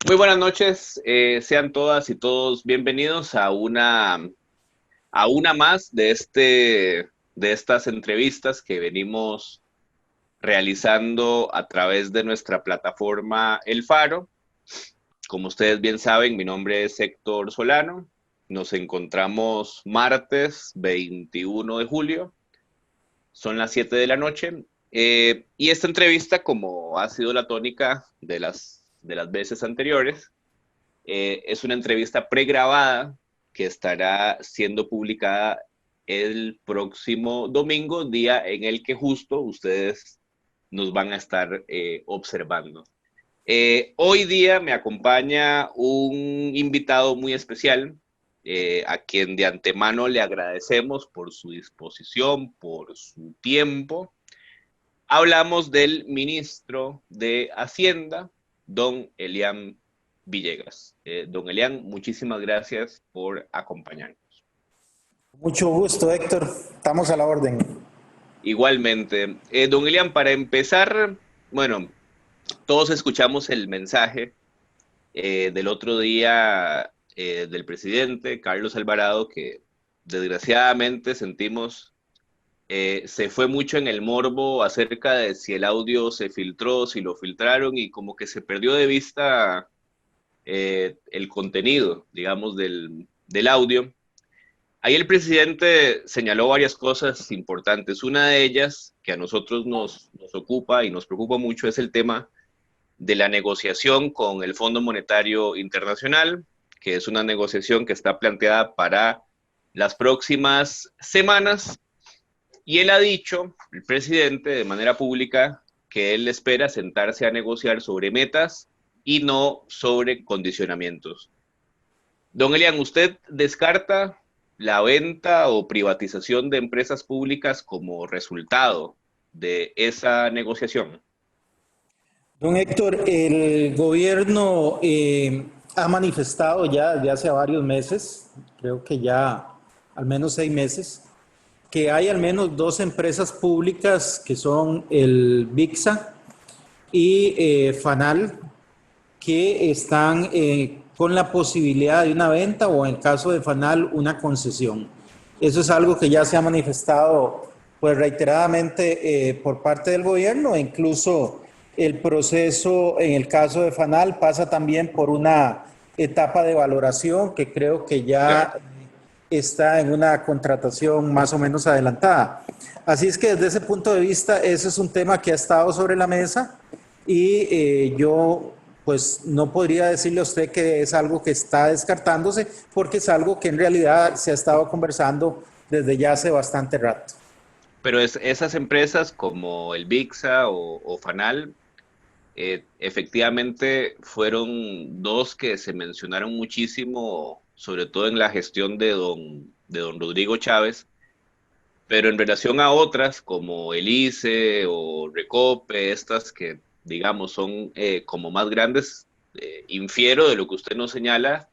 Muy buenas noches, sean todas y todos bienvenidos a una más de estas entrevistas que venimos realizando a través de nuestra plataforma El Faro. Como ustedes bien saben, mi nombre es Héctor Solano. Nos encontramos martes 21 de julio, son las 7 de la noche. Y esta entrevista, como ha sido la tónica de las veces anteriores, es una entrevista pregrabada que estará siendo publicada el próximo domingo, día en el que justo ustedes nos van a estar observando. Hoy día me acompaña un invitado muy especial, a quien de antemano le agradecemos por su disposición, por su tiempo. Hablamos del ministro de Hacienda, don Elian Villegas. Don Elian, muchísimas gracias por acompañarnos. Mucho gusto, Héctor. Estamos a la orden. Igualmente, don Elian, para empezar, bueno, todos escuchamos el mensaje del otro día del presidente Carlos Alvarado, que desgraciadamente sentimos se fue mucho en el morbo acerca de si el audio se filtró, si lo filtraron y como que se perdió de vista el contenido, digamos, del audio. Ahí el presidente señaló varias cosas importantes. Una de ellas, que a nosotros nos ocupa y nos preocupa mucho, es el tema de la negociación con el Fondo Monetario Internacional, que es una negociación que está planteada para las próximas semanas. Y él ha dicho, el presidente, de manera pública, que él espera sentarse a negociar sobre metas y no sobre condicionamientos. Don Elian, ¿usted descarta la venta o privatización de empresas públicas como resultado de esa negociación? Don Héctor, el gobierno ha manifestado ya desde hace varios meses, creo que ya al menos 6 meses, que hay al menos dos empresas públicas que son el VIXA y FANAL, que están con la posibilidad de una venta o en el caso de FANAL una concesión. Eso es algo que ya se ha manifestado pues reiteradamente por parte del gobierno e incluso el proceso en el caso de FANAL pasa también por una etapa de valoración que creo que Claro. ya está en una contratación más o menos adelantada. Así es que desde ese punto de vista, ese es un tema que ha estado sobre la mesa y yo pues no podría decirle a usted que es algo que está descartándose porque es algo que en realidad se ha estado conversando desde ya hace bastante rato. Pero esas empresas como el VIXA o FANAL, efectivamente fueron dos que se mencionaron muchísimo, sobre todo en la gestión de don Rodrigo Chávez, pero en relación a otras como el ICE o Recope, estas que digamos son como más grandes, infiero de lo que usted nos señala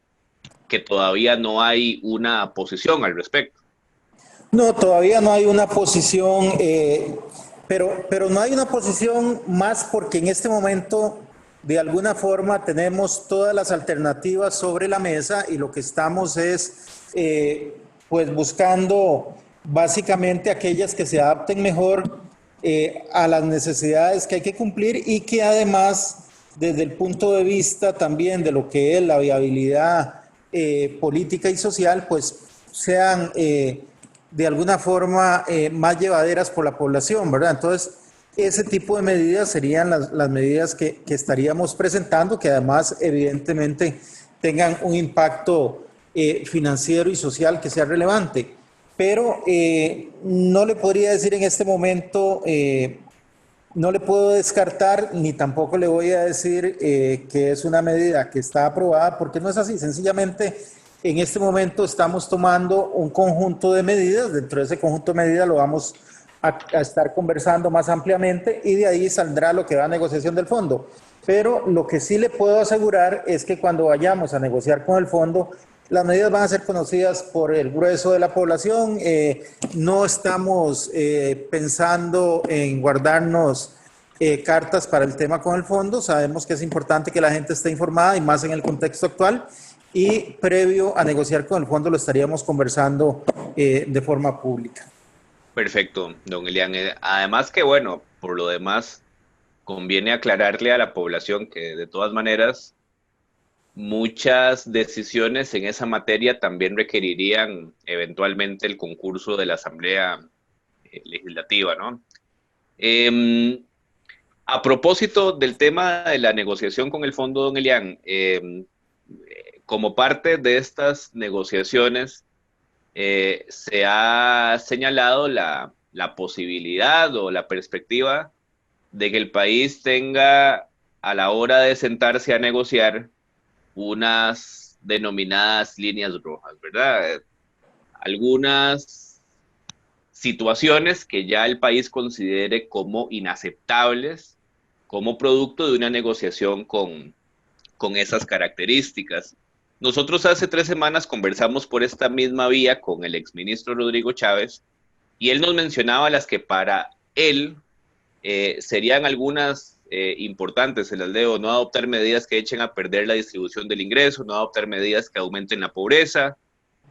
que todavía no hay una posición al respecto. No, todavía no hay una posición, pero no hay una posición más porque en este momento, de alguna forma, tenemos todas las alternativas sobre la mesa y lo que estamos es, pues, buscando básicamente aquellas que se adapten mejor a las necesidades que hay que cumplir y que además, desde el punto de vista también de lo que es la viabilidad política y social, pues sean de alguna forma más llevaderas por la población, ¿verdad? Entonces, ese tipo de medidas serían las medidas que estaríamos presentando, que además evidentemente tengan un impacto financiero y social que sea relevante. Pero no le podría decir en este momento, no le puedo descartar, ni tampoco le voy a decir que es una medida que está aprobada, porque no es así. Sencillamente, en este momento estamos tomando un conjunto de medidas. Dentro de ese conjunto de medidas lo vamos a estar conversando más ampliamente y de ahí saldrá lo que va a negociación del fondo. Pero lo que sí le puedo asegurar es que cuando vayamos a negociar con el fondo, las medidas van a ser conocidas por el grueso de la población. No estamos pensando en guardarnos cartas para el tema con el fondo. Sabemos que es importante que la gente esté informada y más en el contexto actual. Y previo a negociar con el fondo lo estaríamos conversando de forma pública. Perfecto, don Elian. Además que, bueno, por lo demás, conviene aclararle a la población que de todas maneras muchas decisiones en esa materia también requerirían eventualmente el concurso de la Asamblea Legislativa, ¿no? Eh, a propósito del tema de la negociación con el fondo, don Elian, como parte de estas negociaciones, se ha señalado la posibilidad o la perspectiva de que el país tenga a la hora de sentarse a negociar unas denominadas líneas rojas, ¿verdad? Algunas situaciones que ya el país considere como inaceptables como producto de una negociación con esas características. Nosotros hace 3 semanas conversamos por esta misma vía con el exministro Rodrigo Chávez y él nos mencionaba las que para él serían algunas importantes, se las leo: no adoptar medidas que echen a perder la distribución del ingreso, no adoptar medidas que aumenten la pobreza,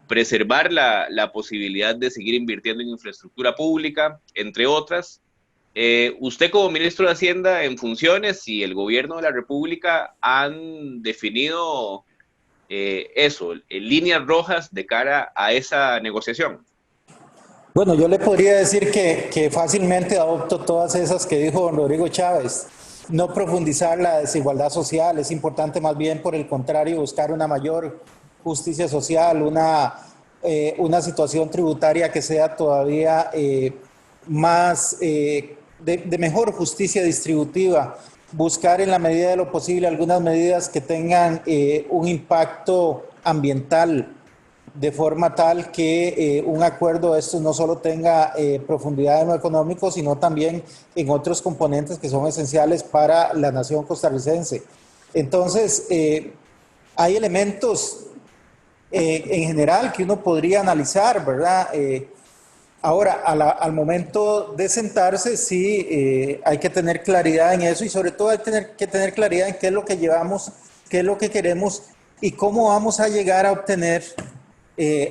preservar la posibilidad de seguir invirtiendo en infraestructura pública, entre otras. Usted como ministro de Hacienda en funciones y el gobierno de la República han definido eso, líneas rojas de cara a esa negociación. Bueno, yo le podría decir que fácilmente adopto todas esas que dijo don Rodrigo Chávez. No profundizar la desigualdad social, es importante más bien por el contrario buscar una mayor justicia social, una situación tributaria que sea todavía más de mejor justicia distributiva, buscar en la medida de lo posible algunas medidas que tengan un impacto ambiental, de forma tal que un acuerdo de estos no solo tenga profundidad en lo económico, sino también en otros componentes que son esenciales para la nación costarricense. Entonces, hay elementos en general que uno podría analizar, ¿verdad? Ahora, al momento de sentarse, sí, hay que tener claridad en eso y sobre todo hay que tener claridad en qué es lo que llevamos, qué es lo que queremos y cómo vamos a llegar a obtener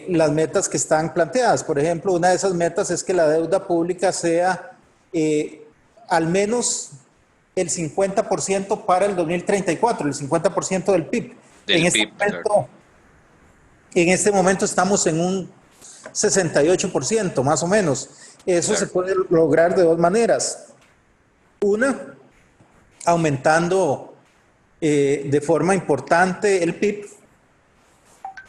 las metas que están planteadas. Por ejemplo, una de esas metas es que la deuda pública sea al menos el 50% para el 2034, el 50% del PIB. En Del este PIB, claro. momento, en este momento estamos en un 68%, más o menos. Eso se Claro. puede lograr de dos maneras. Una, aumentando de forma importante el PIB,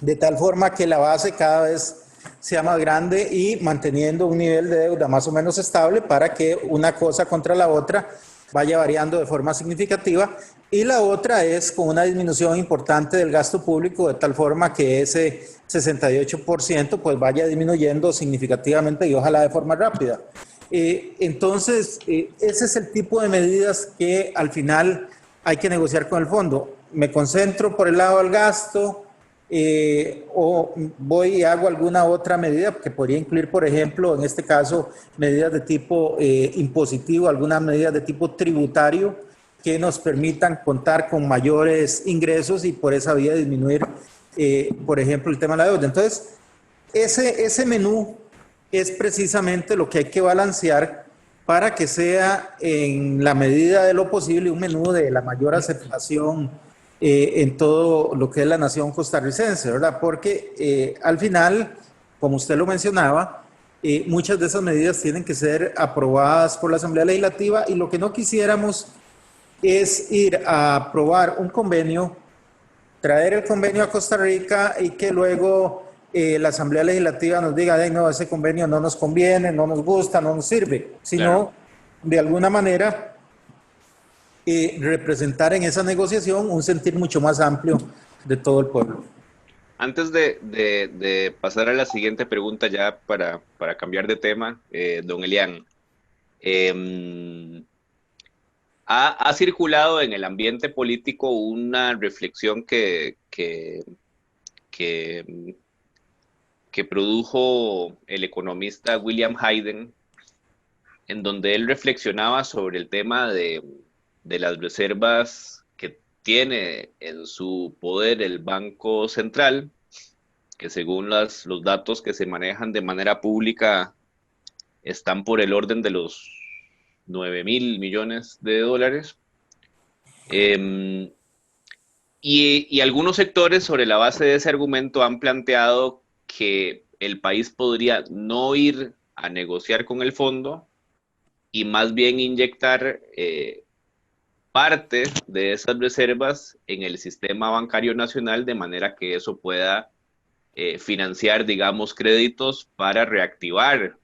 de tal forma que la base cada vez sea más grande y manteniendo un nivel de deuda más o menos estable para que una cosa contra la otra vaya variando de forma significativa. Y la otra es con una disminución importante del gasto público de tal forma que ese 68% pues vaya disminuyendo significativamente y ojalá de forma rápida. Entonces, ese es el tipo de medidas que al final hay que negociar con el fondo. Me concentro por el lado del gasto, o voy y hago alguna otra medida que podría incluir, por ejemplo, en este caso, medidas de tipo impositivo, algunas medidas de tipo tributario que nos permitan contar con mayores ingresos y por esa vía disminuir, por ejemplo, el tema de la deuda. Entonces, ese menú es precisamente lo que hay que balancear para que sea en la medida de lo posible un menú de la mayor aceptación en todo lo que es la nación costarricense, ¿verdad? Porque al final, como usted lo mencionaba, muchas de esas medidas tienen que ser aprobadas por la Asamblea Legislativa y lo que no quisiéramos es ir a aprobar un convenio, traer el convenio a Costa Rica y que luego la Asamblea Legislativa nos diga, no, ese convenio no nos conviene, no nos gusta, no nos sirve, Claro. sino de alguna manera representar en esa negociación un sentir mucho más amplio de todo el pueblo. Antes de pasar a la siguiente pregunta, ya para cambiar de tema, don Elian, eh, ha circulado en el ambiente político una reflexión que, que produjo el economista William Hayden, en donde él reflexionaba sobre el tema de las reservas que tiene en su poder el Banco Central, que según los datos que se manejan de manera pública están por el orden de los 9.000 millones de dólares. Eh, y algunos sectores sobre la base de ese argumento han planteado que el país podría no ir a negociar con el fondo y más bien inyectar parte de esas reservas en el sistema bancario nacional de manera que eso pueda financiar, digamos, créditos para reactivar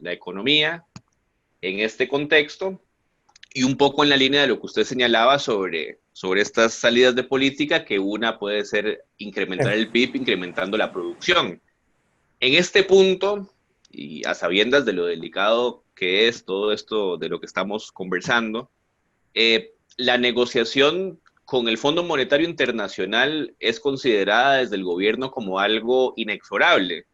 la economía en este contexto y un poco en la línea de lo que usted señalaba sobre estas salidas de política, que una puede ser incrementar el PIB incrementando la producción. En este punto, y a sabiendas de lo delicado que es todo esto de lo que estamos conversando, la negociación con el Fondo Monetario Internacional es considerada desde el gobierno como algo inexorable,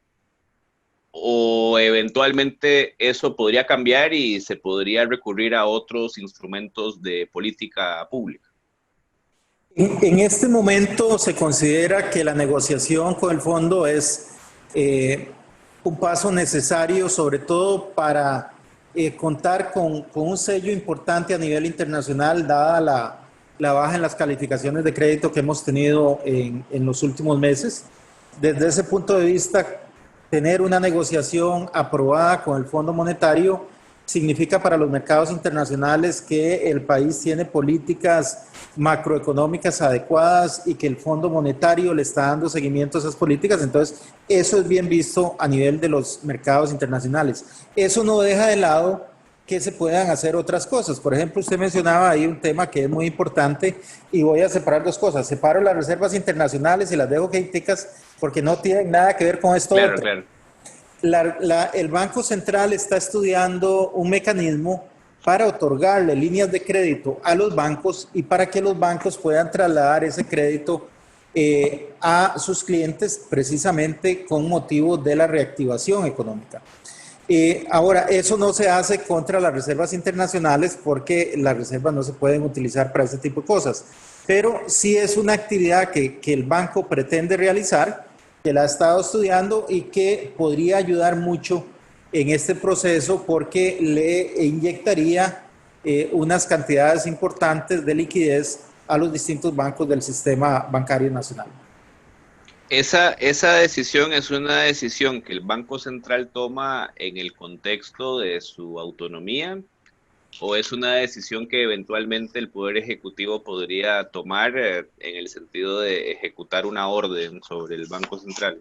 o eventualmente eso podría cambiar y se podría recurrir a otros instrumentos de política pública. En este momento se considera que la negociación con el fondo es un paso necesario, sobre todo para contar con un sello importante a nivel internacional, dada la baja en las calificaciones de crédito que hemos tenido en los últimos meses. Desde ese punto de vista, tener una negociación aprobada con el Fondo Monetario significa para los mercados internacionales que el país tiene políticas macroeconómicas adecuadas y que el Fondo Monetario le está dando seguimiento a esas políticas. Entonces, eso es bien visto a nivel de los mercados internacionales. Eso no deja de lado que se puedan hacer otras cosas. Por ejemplo, usted mencionaba ahí un tema que es muy importante y voy a separar dos cosas. Separo las reservas internacionales y las dejo quieticas porque no tienen nada que ver con esto Claro, otro. claro. El Banco Central está estudiando un mecanismo para otorgarle líneas de crédito a los bancos y para que los bancos puedan trasladar ese crédito a sus clientes precisamente con motivo de la reactivación económica. Ahora, eso no se hace contra las reservas internacionales porque las reservas no se pueden utilizar para ese tipo de cosas, pero sí es una actividad que el banco pretende realizar, que la ha estado estudiando y que podría ayudar mucho en este proceso porque le inyectaría unas cantidades importantes de liquidez a los distintos bancos del sistema bancario nacional. Esa decisión es una decisión que el Banco Central toma en el contexto de su autonomía, o es una decisión que eventualmente el Poder Ejecutivo podría tomar en el sentido de ejecutar una orden sobre el Banco Central.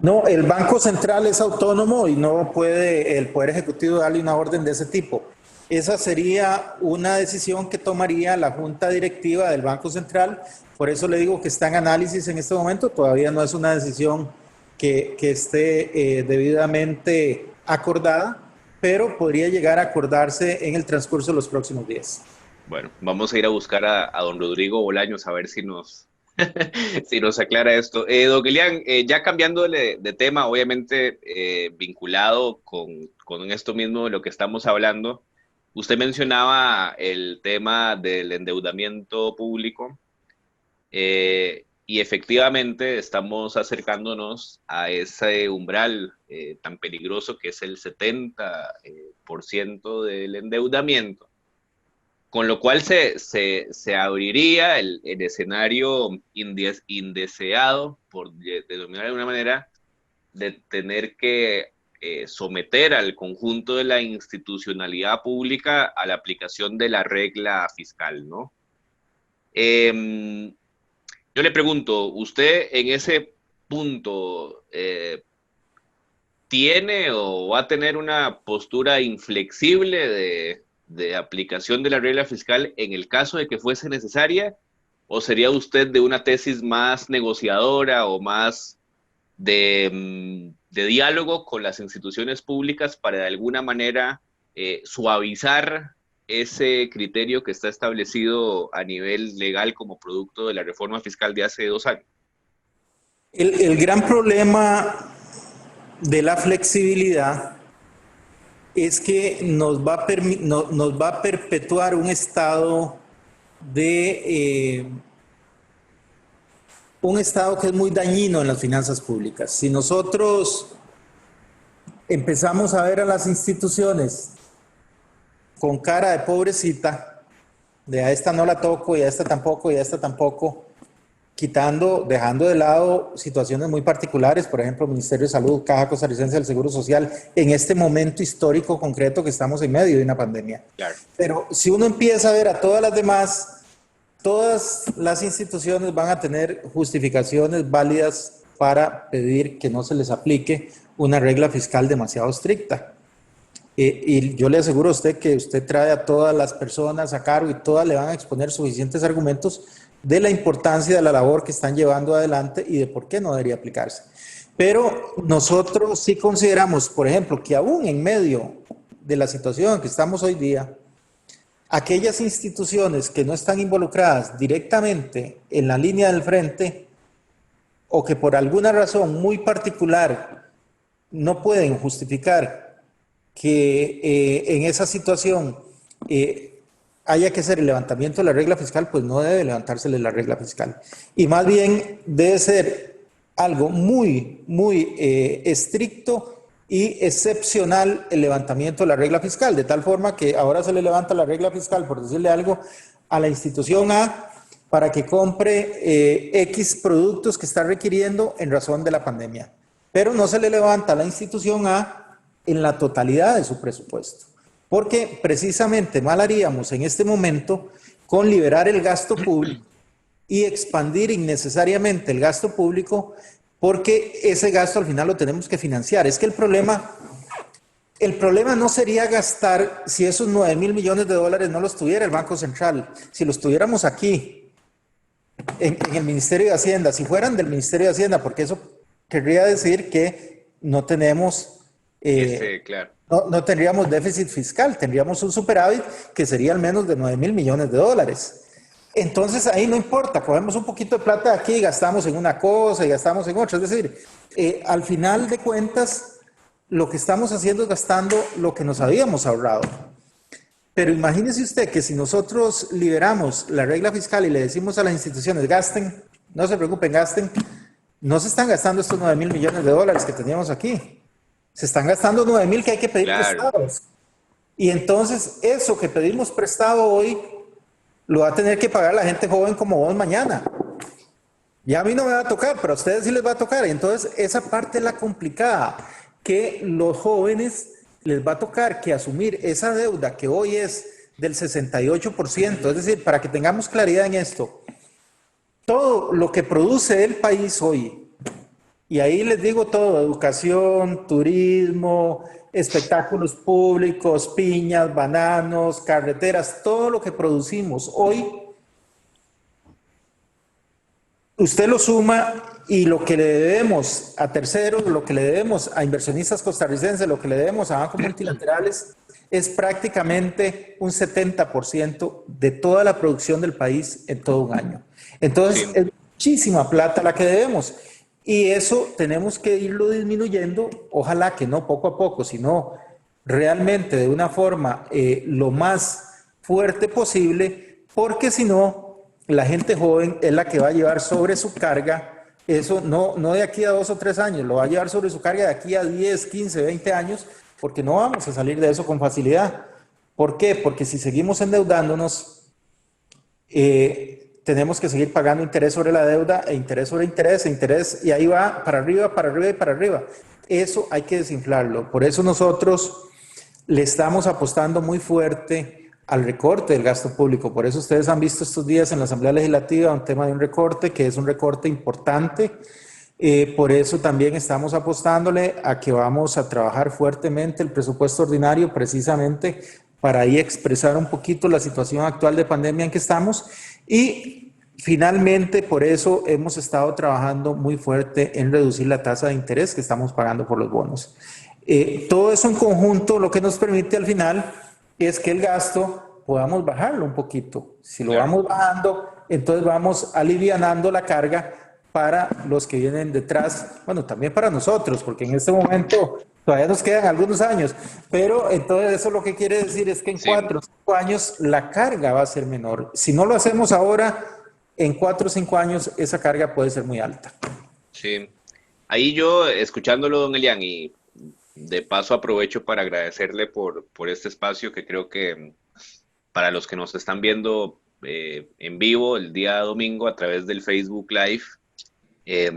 No, el Banco Central es autónomo y no puede el Poder Ejecutivo darle una orden de ese tipo. Esa sería una decisión que tomaría la Junta Directiva del Banco Central. Por eso le digo que está en análisis en este momento. Todavía no es una decisión que esté debidamente acordada, pero podría llegar a acordarse en el transcurso de los próximos días. Bueno, vamos a ir a buscar a don Rodrigo Bolaños a ver si nos, si nos aclara esto. Don Elian, ya cambiándole de tema, obviamente vinculado con esto mismo de lo que estamos hablando, usted mencionaba el tema del endeudamiento público y efectivamente estamos acercándonos a ese umbral tan peligroso que es el 70% del endeudamiento, con lo cual se abriría el escenario indeseado, por denominar de alguna manera, de tener que someter al conjunto de la institucionalidad pública a la aplicación de la regla fiscal, ¿no? Yo le pregunto, ¿usted en ese punto tiene o va a tener una postura inflexible de aplicación de la regla fiscal en el caso de que fuese necesaria? ¿O sería usted de una tesis más negociadora o más de diálogo con las instituciones públicas para de alguna manera suavizar ese criterio que está establecido a nivel legal como producto de la reforma fiscal de hace 2 años? El gran problema de la flexibilidad es que nos va a perpetuar de un estado que es muy dañino en las finanzas públicas. Si nosotros empezamos a ver a las instituciones con cara de pobrecita, de a esta no la toco y a esta tampoco y a esta tampoco, dejando de lado situaciones muy particulares, por ejemplo, Ministerio de Salud, Caja Costarricense del Seguro Social, en este momento histórico concreto que estamos en medio de una pandemia. Claro. Pero si uno empieza a ver a todas las demás, todas las instituciones van a tener justificaciones válidas para pedir que no se les aplique una regla fiscal demasiado estricta. Y yo le aseguro a usted que usted trae a todas las personas a cargo y todas le van a exponer suficientes argumentos de la importancia de la labor que están llevando adelante y de por qué no debería aplicarse. Pero nosotros sí consideramos, por ejemplo, que aún en medio de la situación en que estamos hoy día, aquellas instituciones que no están involucradas directamente en la línea del frente o que por alguna razón muy particular no pueden justificar que en esa situación haya que hacer el levantamiento de la regla fiscal, pues no debe levantársele la regla fiscal. Y más bien debe ser algo muy, muy estricto y excepcional el levantamiento de la regla fiscal, de tal forma que ahora se le levanta la regla fiscal, por decirle algo, a la institución A para que compre X productos que está requiriendo en razón de la pandemia. Pero no se le levanta a la institución A en la totalidad de su presupuesto. Porque precisamente mal haríamos en este momento con liberar el gasto público y expandir innecesariamente el gasto público, porque ese gasto al final lo tenemos que financiar. Es que el problema no sería gastar si esos 9,000 millones de dólares no los tuviera el Banco Central, si los tuviéramos aquí, en el Ministerio de Hacienda, si fueran del Ministerio de Hacienda, porque eso querría decir que no tenemos... claro. No tendríamos déficit fiscal, tendríamos un superávit que sería al menos de 9,000 millones de dólares. Entonces ahí no importa, cogemos un poquito de plata de aquí y gastamos en una cosa y gastamos en otra. Es decir, al final de cuentas, lo que estamos haciendo es gastando lo que nos habíamos ahorrado. Pero imagínese usted que si nosotros liberamos la regla fiscal y le decimos a las instituciones, gasten, no se preocupen, gasten, no se están gastando estos 9,000 millones de dólares que teníamos aquí. Se están gastando 9,000 que hay que pedir prestados. Y entonces eso que pedimos prestado hoy lo va a tener que pagar la gente joven como vos mañana. Ya a mí no me va a tocar, pero a ustedes sí les va a tocar. Y entonces esa parte es la complicada, que los jóvenes les va a tocar que asumir esa deuda que hoy es del 68%. Es decir, para que tengamos claridad en esto, todo lo que produce el país hoy, y ahí les digo todo, educación, turismo, espectáculos públicos, piñas, bananos, carreteras, todo lo que producimos hoy, usted lo suma y lo que le debemos a terceros, lo que le debemos a inversionistas costarricenses, lo que le debemos a bancos multilaterales, es prácticamente un 70% de toda la producción del país en todo un año. Entonces, sí, es muchísima plata la que debemos. Y eso tenemos que irlo disminuyendo, ojalá que no poco a poco, sino realmente de una forma lo más fuerte posible, porque si no, la gente joven es la que va a llevar sobre su carga, eso no de aquí a 2 o 3 años, lo va a llevar sobre su carga de aquí a 10, 15, 20 años, porque no vamos a salir de eso con facilidad. ¿Por qué? Porque si seguimos endeudándonos, tenemos que seguir pagando interés sobre la deuda e interés sobre interés, y ahí va para arriba, para arriba y para arriba. Eso hay que desinflarlo. Por eso nosotros le estamos apostando muy fuerte al recorte del gasto público. Por eso ustedes han visto estos días en la Asamblea Legislativa un tema de un recorte, que es un recorte importante. Por eso también estamos apostándole a que vamos a trabajar fuertemente el presupuesto ordinario, precisamente para ahí expresar un poquito la situación actual de pandemia en que estamos. Y finalmente, por eso hemos estado trabajando muy fuerte en reducir la tasa de interés que estamos pagando por los bonos. Todo eso en conjunto lo que nos permite al final es que el gasto podamos bajarlo un poquito. Si lo vamos bajando, entonces vamos alivianando la carga para los que vienen detrás, bueno, también para nosotros, porque en este momento Todavía nos quedan algunos años, pero entonces eso lo que quiere decir es que en Sí, 4 o 5 años la carga va a ser menor. Si no lo hacemos ahora, en 4 o 5 años esa carga puede ser muy alta. sí. Ahí yo, escuchándolo, don Elian, y de paso aprovecho para agradecerle por este espacio que creo que para los que nos están viendo en vivo el día domingo a través del Facebook Live, eh,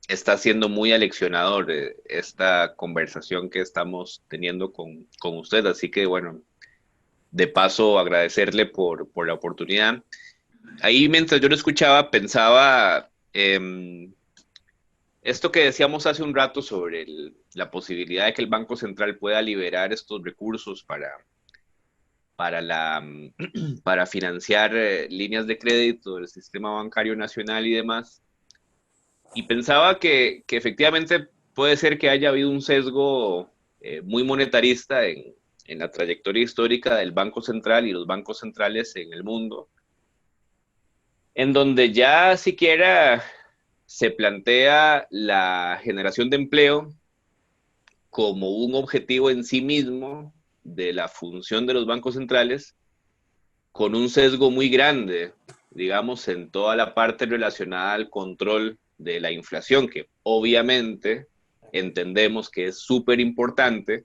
está siendo muy aleccionador esta conversación que estamos teniendo con usted. Así que bueno, de paso agradecerle por la oportunidad. Ahí mientras yo lo escuchaba, pensaba esto que decíamos hace un rato sobre la posibilidad de que el Banco Central pueda liberar estos recursos para financiar líneas de crédito del sistema bancario nacional y demás. Y pensaba que efectivamente puede ser que haya habido un sesgo muy monetarista en la trayectoria histórica del Banco Central y los bancos centrales en el mundo, en donde ya siquiera se plantea la generación de empleo como un objetivo en sí mismo de la función de los bancos centrales, con un sesgo muy grande, digamos, en toda la parte relacionada al control de la inflación, que obviamente entendemos que es súper importante,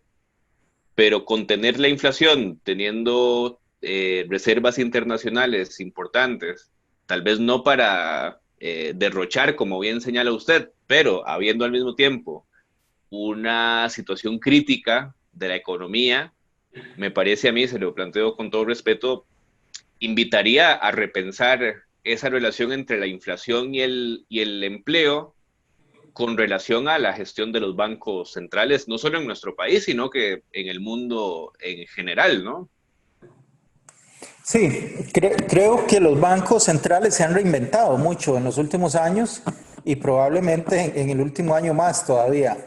pero contener la inflación teniendo reservas internacionales importantes, tal vez no para derrochar, como bien señala usted, pero habiendo al mismo tiempo una situación crítica de la economía, me parece a mí, se lo planteo con todo respeto, invitaría a repensar esa relación entre la inflación y el empleo con relación a la gestión de los bancos centrales, no solo en nuestro país, sino que en el mundo en general, ¿no? Sí, creo que los bancos centrales se han reinventado mucho en los últimos años y probablemente en el último año más todavía.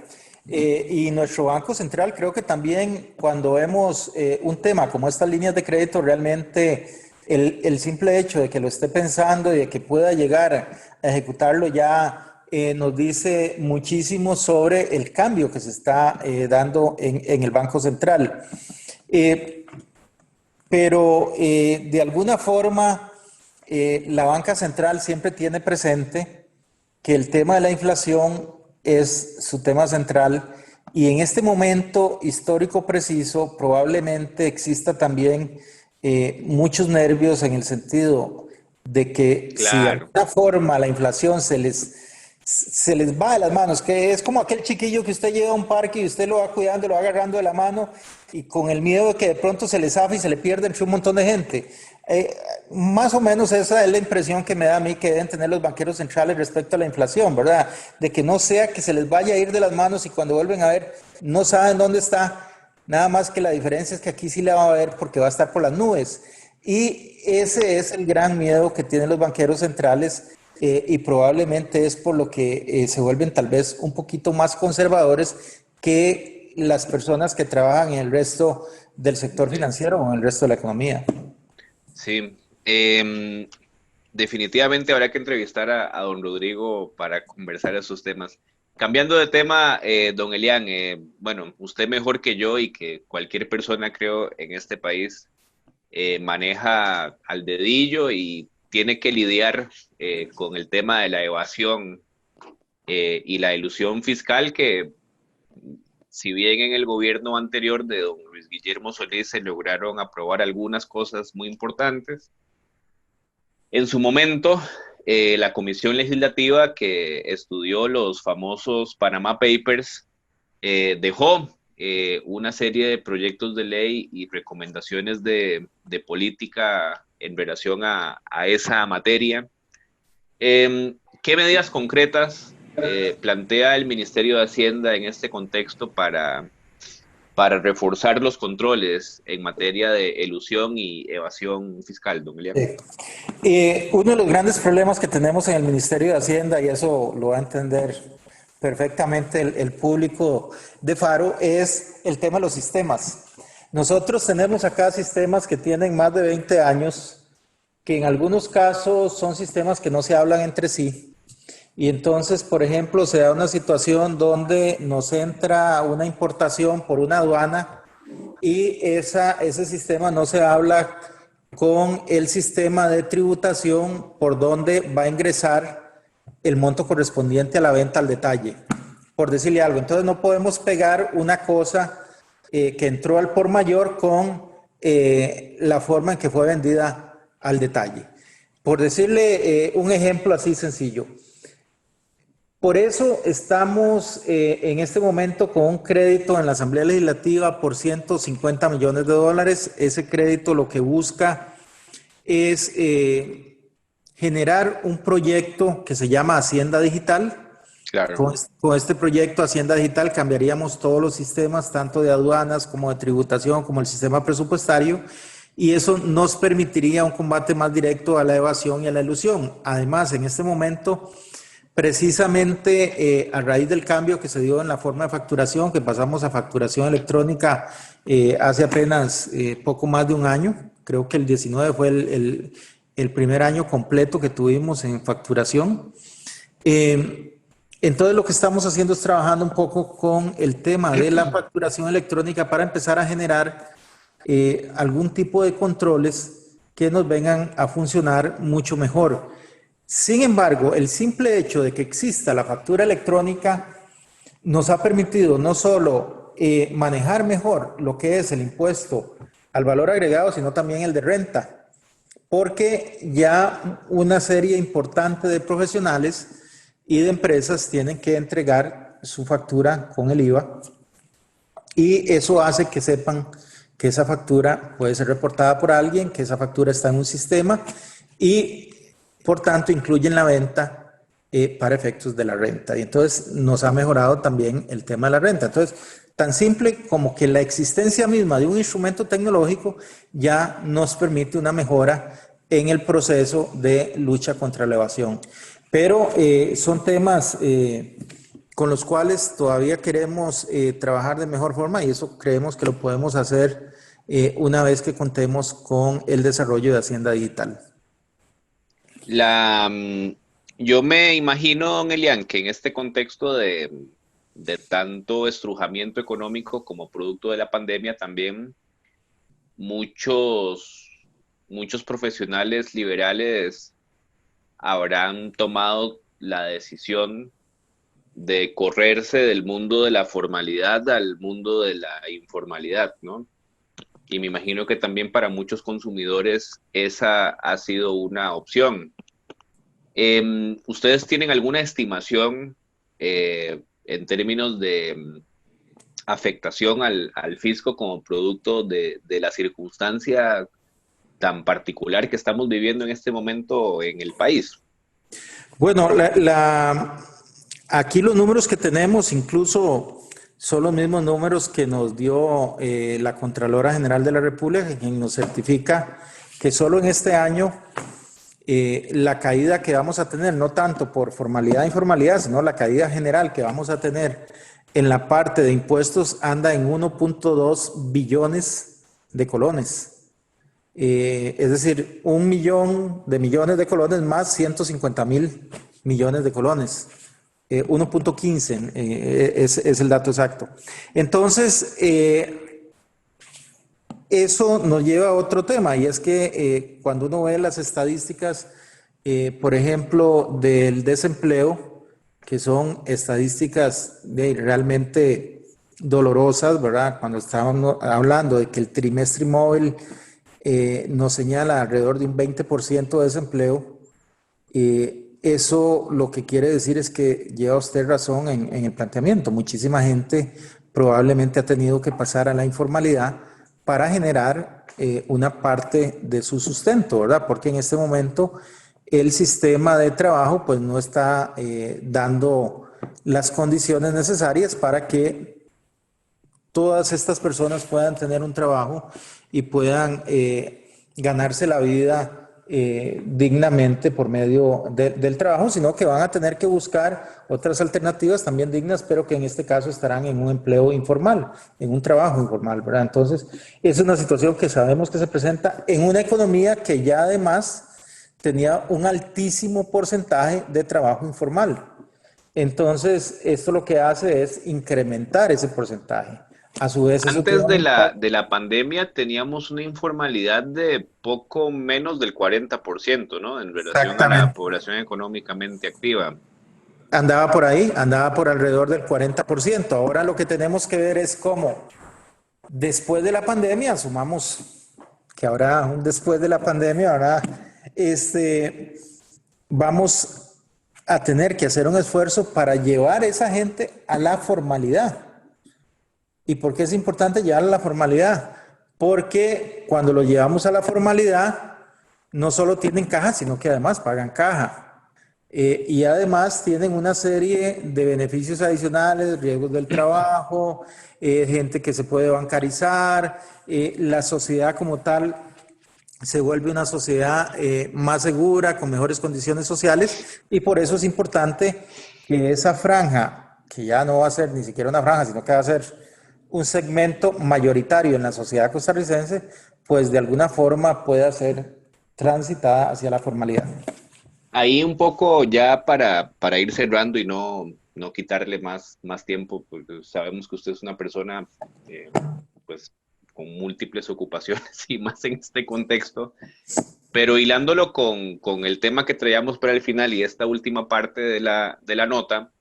Y nuestro Banco Central creo que también cuando vemos un tema como estas líneas de crédito, realmente el simple hecho de que lo esté pensando y de que pueda llegar a ejecutarlo ya nos dice muchísimo sobre el cambio que se está dando en el Banco Central. Eh, pero de alguna forma la banca central siempre tiene presente que el tema de la inflación es su tema central y en este momento histórico preciso probablemente exista también muchos nervios en el sentido de que si de Claro, alguna forma la inflación se les va de las manos, que es como aquel chiquillo que usted lleva a un parque y usted lo va cuidando, lo va agarrando de la mano y con el miedo de que de pronto se le zafe y se le pierde entre un montón de gente. Más o menos esa es la impresión que me da a mí que deben tener los banqueros centrales respecto a la inflación, ¿verdad? De que no sea que se les vaya a ir de las manos y cuando vuelven a ver no saben dónde está, nada más que la diferencia es que aquí sí la va a ver porque va a estar por las nubes. Y ese es el gran miedo que tienen los banqueros centrales y probablemente es por lo que se vuelven tal vez un poquito más conservadores que las personas que trabajan en el resto del sector financiero o en el resto de la economía. sí. Definitivamente habrá que entrevistar a don Rodrigo para conversar esos temas. Cambiando de tema, don Elian, bueno, usted mejor que yo y que cualquier persona, creo, en este país maneja al dedillo y tiene que lidiar con el tema de la evasión y la ilusión fiscal que, si bien en el gobierno anterior de don Luis Guillermo Solís se lograron aprobar algunas cosas muy importantes, en su momento la comisión legislativa que estudió los famosos Panama Papers dejó una serie de proyectos de ley y recomendaciones de política en relación a esa materia. ¿Qué medidas concretas plantea el Ministerio de Hacienda en este contexto para reforzar los controles en materia de elusión y evasión fiscal, don Elian? Uno de los grandes problemas que tenemos en el Ministerio de Hacienda, y eso lo va a entender perfectamente el público de Faro, es el tema de los sistemas. Nosotros tenemos acá sistemas que tienen más de 20 años, que en algunos casos son sistemas que no se hablan entre sí Y entonces, por ejemplo, se da una situación donde nos entra una importación por una aduana y ese sistema no se habla con el sistema de tributación por donde va a ingresar el monto correspondiente a la venta al detalle, por decirle algo. Entonces no podemos pegar una cosa que entró al por mayor con la forma en que fue vendida al detalle. Por decirle un ejemplo así sencillo. Por eso estamos en este momento con un crédito en la Asamblea Legislativa por 150 millones de dólares. Ese crédito lo que busca es generar un proyecto que se llama Hacienda Digital. Claro. Con este proyecto Hacienda Digital cambiaríamos todos los sistemas, tanto de aduanas como de tributación, como el sistema presupuestario, y eso nos permitiría un combate más directo a la evasión y a la elusión. Además, en este momento, precisamente a raíz del cambio que se dio en la forma de facturación, que pasamos a facturación electrónica hace apenas poco más de un año, creo que el 19 fue el primer año completo que tuvimos en facturación. Entonces lo que estamos haciendo es trabajando un poco con el tema de la facturación electrónica para empezar a generar algún tipo de controles que nos vengan a funcionar mucho mejor. Sin embargo, el simple hecho de que exista la factura electrónica nos ha permitido no solo manejar mejor lo que es el impuesto al valor agregado, sino también el de renta, porque ya una serie importante de profesionales y de empresas tienen que entregar su factura con el IVA, y eso hace que sepan que esa factura puede ser reportada por alguien, que esa factura está en un sistema y por tanto incluyen la venta para efectos de la renta. Y entonces nos ha mejorado también el tema de la renta. Entonces, tan simple como que la existencia misma de un instrumento tecnológico ya nos permite una mejora en el proceso de lucha contra la evasión. Pero son temas con los cuales todavía queremos trabajar de mejor forma, y eso creemos que lo podemos hacer una vez que contemos con el desarrollo de Hacienda Digital. Yo me imagino, don Elian, que en este contexto de tanto estrujamiento económico como producto de la pandemia, también muchos profesionales liberales habrán tomado la decisión de correrse del mundo de la formalidad al mundo de la informalidad, ¿no? Y me imagino que también para muchos consumidores esa ha sido una opción. ¿Ustedes tienen alguna estimación en términos de afectación al fisco como producto de la circunstancia tan particular que estamos viviendo en este momento en el país? Bueno, aquí los números que tenemos incluso son los mismos números que nos dio la Contralora General de la República, quien nos certifica que solo en este año la caída que vamos a tener, no tanto por formalidad e informalidad, sino la caída general que vamos a tener en la parte de impuestos anda en 1.2 billones de colones. Es decir, 1 millón de millones de colones más 150.000 millones de colones. 1.15 es el dato exacto. Entonces, eso nos lleva a otro tema, y es que cuando uno ve las estadísticas, por ejemplo, del desempleo, que son estadísticas realmente dolorosas, ¿verdad? Cuando estábamos hablando de que el trimestre móvil nos señala alrededor de un 20% de desempleo, eso lo que quiere decir es que lleva usted razón en el planteamiento. Muchísima gente probablemente ha tenido que pasar a la informalidad para generar una parte de su sustento, ¿verdad? Porque en este momento el sistema de trabajo pues no está dando las condiciones necesarias para que todas estas personas puedan tener un trabajo y puedan ganarse la vida dignamente por medio del trabajo, sino que van a tener que buscar otras alternativas también dignas, pero que en este caso estarán en un empleo informal, en un trabajo informal, ¿verdad? Entonces, es una situación que sabemos que se presenta en una economía que ya además tenía un altísimo porcentaje de trabajo informal. Entonces, esto lo que hace es incrementar ese porcentaje. A su vez, eso tiene Antes un impacto. de la pandemia teníamos una informalidad de poco menos del 40%, ¿no? En relación a la Exactamente. población económicamente activa. Andaba por ahí, andaba por alrededor del 40%. Ahora lo que tenemos que ver es cómo después de la pandemia, asumamos que habrá un después de la pandemia, ahora vamos a tener que hacer un esfuerzo para llevar a esa gente a la formalidad. ¿Y por qué es importante llevar a la formalidad? Porque cuando lo llevamos a la formalidad, no solo tienen caja, sino que además pagan caja. Y además tienen una serie de beneficios adicionales, riesgos del trabajo, gente que se puede bancarizar, la sociedad como tal se vuelve una sociedad más segura, con mejores condiciones sociales, y por eso es importante que esa franja, que ya no va a ser ni siquiera una franja, sino que va a ser un segmento mayoritario en la sociedad costarricense, pues de alguna forma pueda ser transitada hacia la formalidad. Ahí un poco ya para ir cerrando y no quitarle más tiempo, porque sabemos que usted es una persona pues con múltiples ocupaciones y más en este contexto, pero hilándolo con el tema que traíamos para el final y esta última parte de la nota,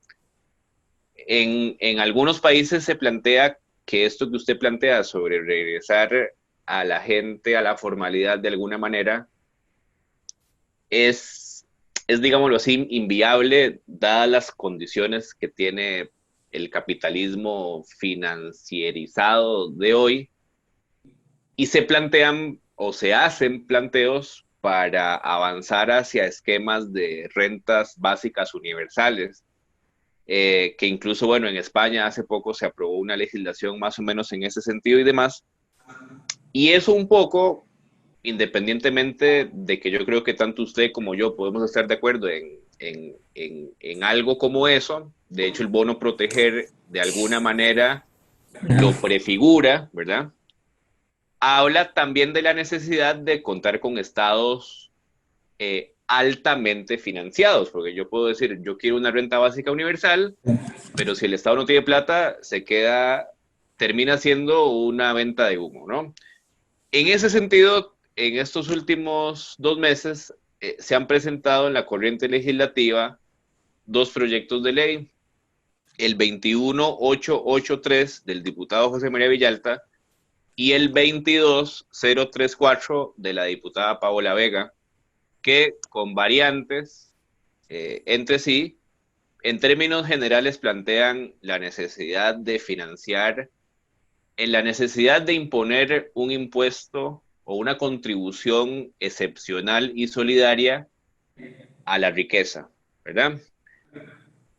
en algunos países se plantea que esto que usted plantea sobre regresar a la gente a la formalidad de alguna manera es, digámoslo así, inviable dadas las condiciones que tiene el capitalismo financierizado de hoy y se plantean o se hacen planteos para avanzar hacia esquemas de rentas básicas universales, que incluso, bueno, en España hace poco se aprobó una legislación más o menos en ese sentido y demás, y eso un poco independientemente de que yo creo que tanto usted como yo podemos estar de acuerdo en algo como eso, de hecho el bono proteger de alguna manera lo prefigura, ¿verdad? Habla también de la necesidad de contar con estados altamente financiados, porque yo puedo decir, yo quiero una renta básica universal, pero si el Estado no tiene plata, termina siendo una venta de humo, ¿no? En ese sentido, en estos últimos 2 meses se han presentado en la corriente legislativa dos proyectos de ley, el 21883 del diputado José María Villalta y el 22034 de la diputada Paola Vega, que con variantes entre sí, en términos generales plantean la necesidad de financiar, en la necesidad de imponer un impuesto o una contribución excepcional y solidaria a la riqueza, ¿verdad?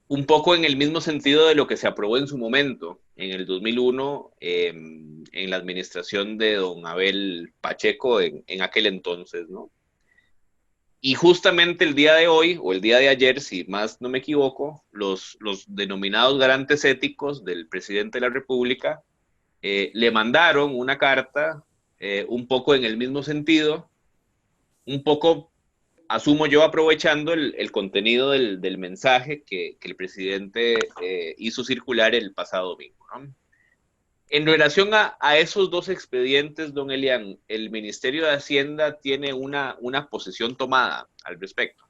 Un poco en el mismo sentido de lo que se aprobó en su momento, en el 2001, en la administración de don Abel Pacheco en aquel entonces, ¿no? Y justamente el día de hoy, o el día de ayer, si más no me equivoco, los denominados garantes éticos del presidente de la República le mandaron una carta un poco en el mismo sentido, un poco, asumo yo, aprovechando el contenido del mensaje que el presidente hizo circular el pasado domingo, ¿no? En relación a esos dos expedientes, don Elian, el Ministerio de Hacienda tiene una posición tomada al respecto.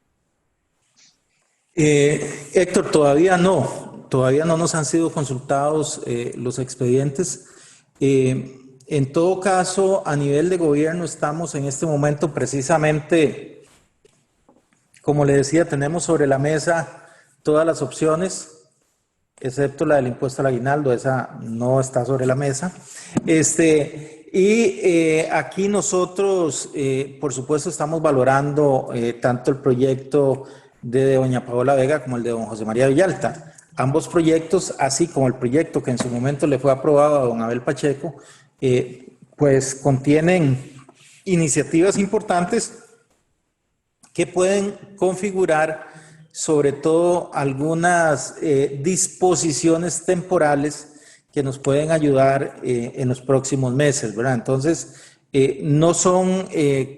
Héctor, todavía no nos han sido consultados los expedientes. En todo caso, a nivel de gobierno estamos en este momento precisamente, como le decía, tenemos sobre la mesa todas las opciones, excepto la del impuesto al aguinaldo, esa no está sobre la mesa. Aquí nosotros, por supuesto, estamos valorando tanto el proyecto de doña Paola Vega como el de don José María Villalta. Ambos proyectos, así como el proyecto que en su momento le fue aprobado a don Abel Pacheco, pues contienen iniciativas importantes que pueden configurar sobre todo algunas disposiciones temporales que nos pueden ayudar en los próximos meses, ¿verdad? Entonces, No son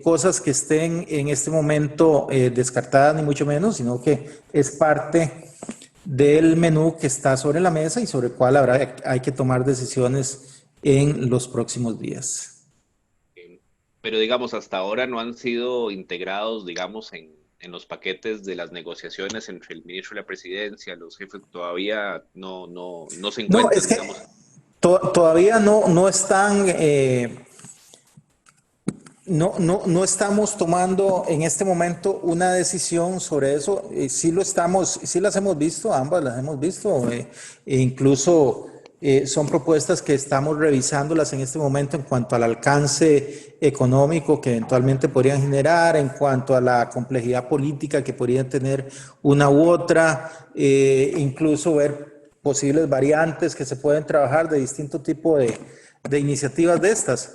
cosas que estén en este momento descartadas, ni mucho menos, sino que es parte del menú que está sobre la mesa y sobre el cual hay que tomar decisiones en los próximos días. Pero digamos, hasta ahora no han sido integrados, digamos, en los paquetes de las negociaciones entre el ministro de la presidencia, los jefes, todavía no se No, encuentran, es que digamos. todavía no están, no estamos tomando en este momento una decisión sobre eso. Sí lo estamos, sí las hemos visto, ambas las hemos visto, e incluso son propuestas que estamos revisándolas en este momento en cuanto al alcance económico que eventualmente podrían generar, en cuanto a la complejidad política que podrían tener una u otra, incluso ver posibles variantes que se pueden trabajar de distinto tipo de iniciativas de estas.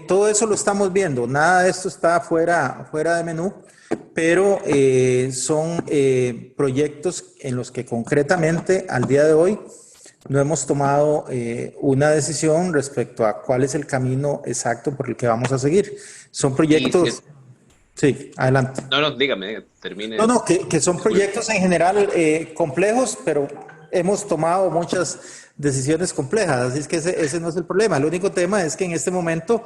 Todo eso lo estamos viendo, nada de esto está fuera de menú, pero son proyectos en los que concretamente al día de hoy no hemos tomado una decisión respecto a cuál es el camino exacto por el que vamos a seguir. Son proyectos... Sí, adelante. No, dígame, termine. No, que son proyectos en general complejos, pero hemos tomado muchas decisiones complejas, así es que ese no es el problema. El único tema es que en este momento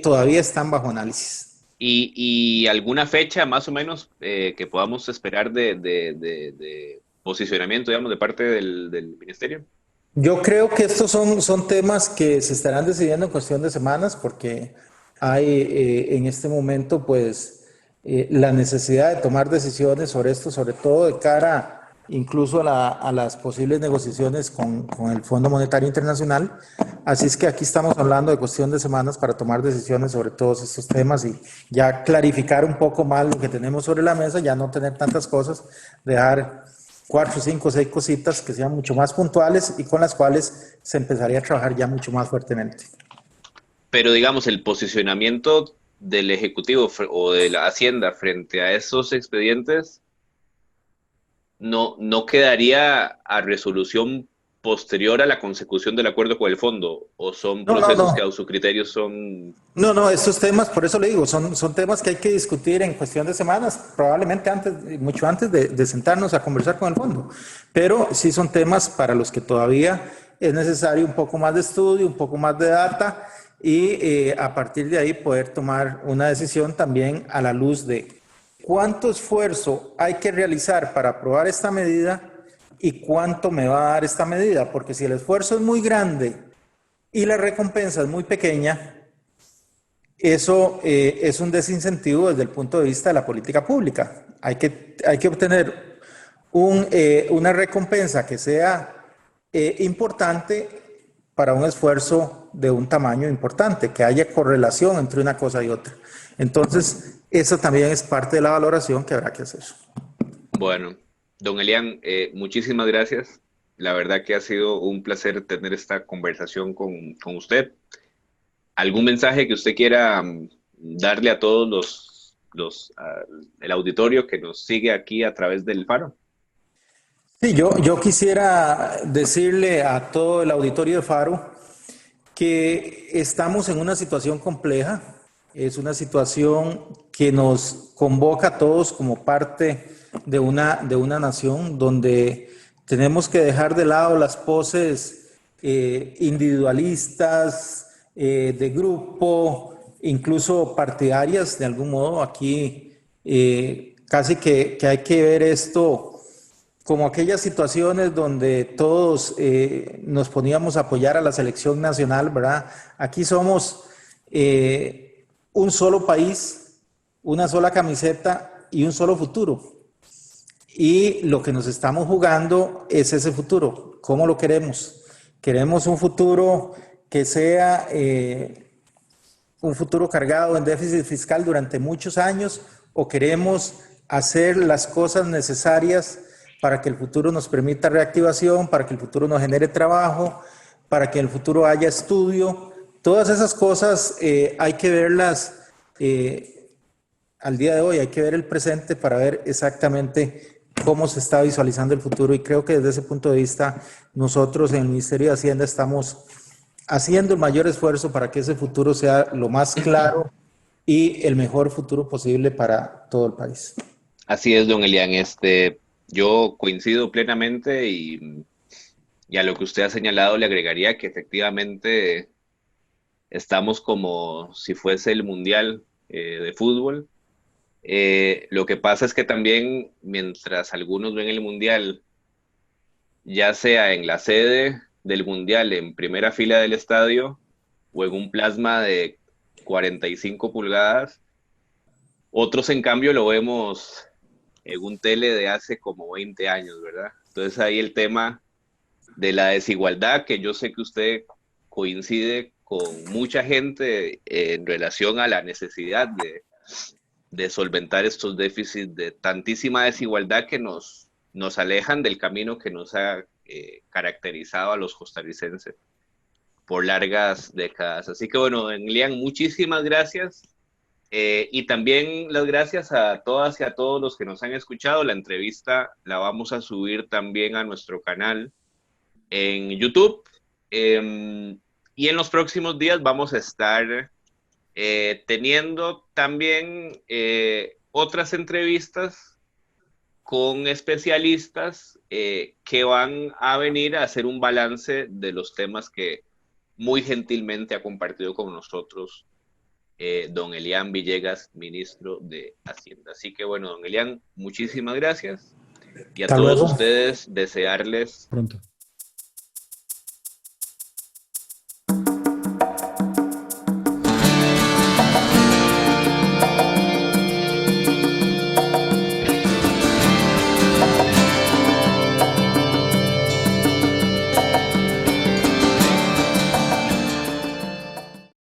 todavía están bajo análisis. ¿Y alguna fecha más o menos que podamos esperar de posicionamiento, digamos, de parte del ministerio? Yo creo que estos son temas que se estarán decidiendo en cuestión de semanas porque hay en este momento pues la necesidad de tomar decisiones sobre esto, sobre todo de cara incluso a las posibles negociaciones con el Fondo Monetario Internacional. Así es que aquí estamos hablando de cuestión de semanas para tomar decisiones sobre todos estos temas y ya clarificar un poco más lo que tenemos sobre la mesa, ya no tener tantas cosas, dejar 4, 5, 6 cositas que sean mucho más puntuales y con las cuales se empezaría a trabajar ya mucho más fuertemente. Pero digamos, el posicionamiento del Ejecutivo o de la Hacienda frente a esos expedientes no quedaría a resolución posterior a la consecución del acuerdo con el fondo, o son procesos que a su criterio son... No, estos temas, por eso le digo, son temas que hay que discutir en cuestión de semanas, probablemente mucho antes de sentarnos a conversar con el fondo, pero sí son temas para los que todavía es necesario un poco más de estudio, un poco más de data y a partir de ahí poder tomar una decisión también a la luz de cuánto esfuerzo hay que realizar para aprobar esta medida y cuánto me va a dar esta medida, porque si el esfuerzo es muy grande y la recompensa es muy pequeña, eso es un desincentivo desde el punto de vista de la política pública. Hay que obtener una recompensa que sea importante para un esfuerzo de un tamaño importante, que haya correlación entre una cosa y otra. Entonces, eso también es parte de la valoración que habrá que hacer. Bueno, don Elian, muchísimas gracias. La verdad que ha sido un placer tener esta conversación con usted. ¿Algún mensaje que usted quiera darle a todos el auditorio que nos sigue aquí a través del Faro? Sí, yo quisiera decirle a todo el auditorio de Faro que estamos en una situación compleja. Es una situación que nos convoca a todos como parte de una nación donde tenemos que dejar de lado las poses individualistas, de grupo, incluso partidarias de algún modo. Aquí casi que hay que ver esto como aquellas situaciones donde todos nos poníamos a apoyar a la selección nacional, ¿verdad? Aquí somos un solo país, una sola camiseta y un solo futuro. Y lo que nos estamos jugando es ese futuro. ¿Cómo lo queremos? Queremos un futuro que sea un futuro cargado en déficit fiscal durante muchos años, o queremos hacer las cosas necesarias para que el futuro nos permita reactivación, para que el futuro nos genere trabajo, para que en el futuro haya estudio. Todas esas cosas hay que verlas al día de hoy, hay que ver el presente para ver exactamente cómo se está visualizando el futuro, y creo que desde ese punto de vista nosotros en el Ministerio de Hacienda estamos haciendo el mayor esfuerzo para que ese futuro sea lo más claro y el mejor futuro posible para todo el país. Así es, don Elian. Yo coincido plenamente y a lo que usted ha señalado le agregaría que efectivamente estamos como si fuese el Mundial de fútbol. Lo que pasa es que también mientras algunos ven el Mundial, ya sea en la sede del Mundial, en primera fila del estadio o en un plasma de 45 pulgadas, otros en cambio lo vemos en un tele de hace como 20 años, ¿verdad? Entonces ahí el tema de la desigualdad, que yo sé que usted coincide con mucha gente en relación a la necesidad de solventar estos déficits de tantísima desigualdad que nos alejan del camino que nos ha caracterizado a los costarricenses por largas décadas. Así que bueno, Elian, muchísimas gracias. Y también las gracias a todas y a todos los que nos han escuchado. La entrevista la vamos a subir también a nuestro canal en YouTube. Y en los próximos días vamos a estar teniendo también otras entrevistas con especialistas que van a venir a hacer un balance de los temas que muy gentilmente ha compartido con nosotros don Elian Villegas, ministro de Hacienda. Así que bueno, don Elian, muchísimas gracias y a Hasta todos luego. ustedes desearles Pronto.